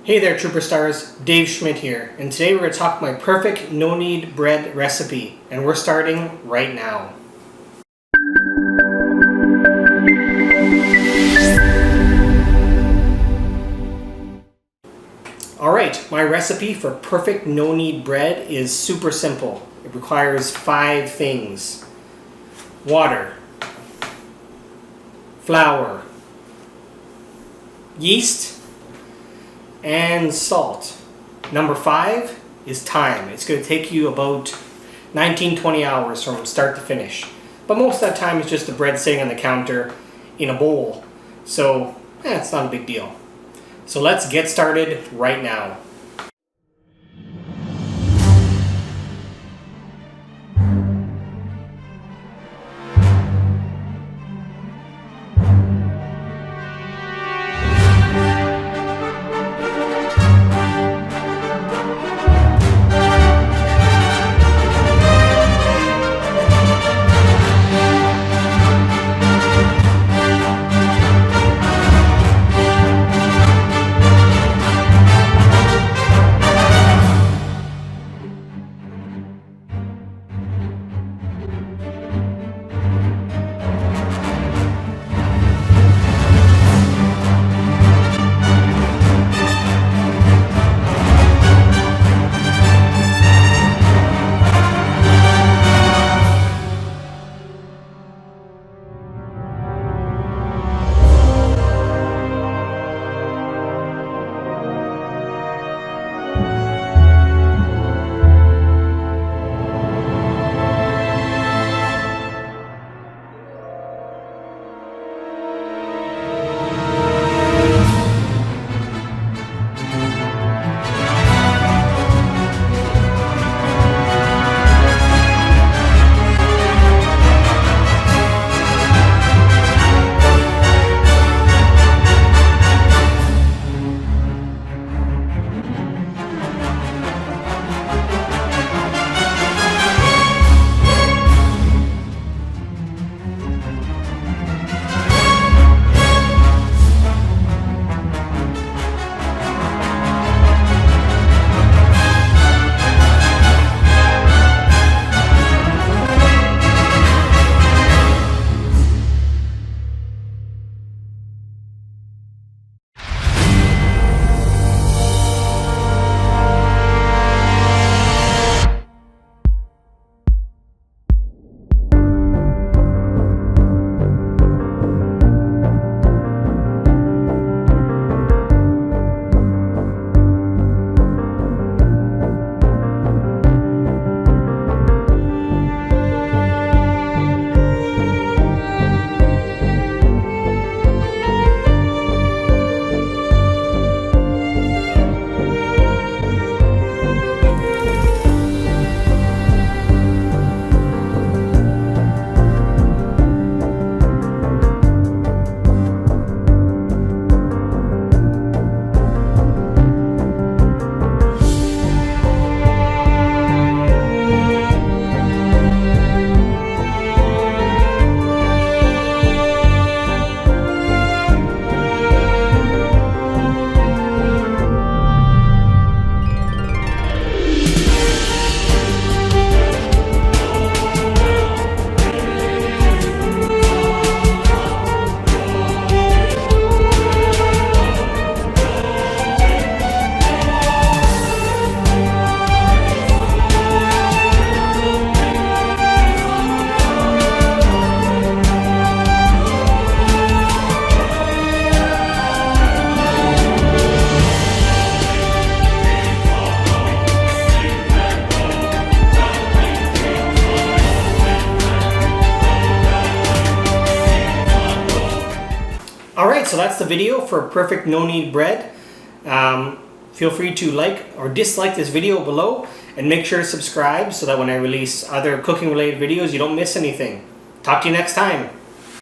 Hey there, Trooper Stars. Dave Schmidt here, and today we're going to talk my perfect no-knead bread recipe, and we're starting right now. Alright, my recipe for perfect no-knead bread is super simple. It requires 5 things: water, flour, yeast, and salt. Number 5 is time. It's going to take you about 19-20 hours from start to finish. But most of that time is just the bread sitting on the counter in a bowl. So, it's not a big deal. So let's get started right now. Alright, so that's the video for perfect no-knead bread. Feel free to like or dislike this video below, and make sure to subscribe so that when I release other cooking related videos you don't miss anything. Talk to you next time.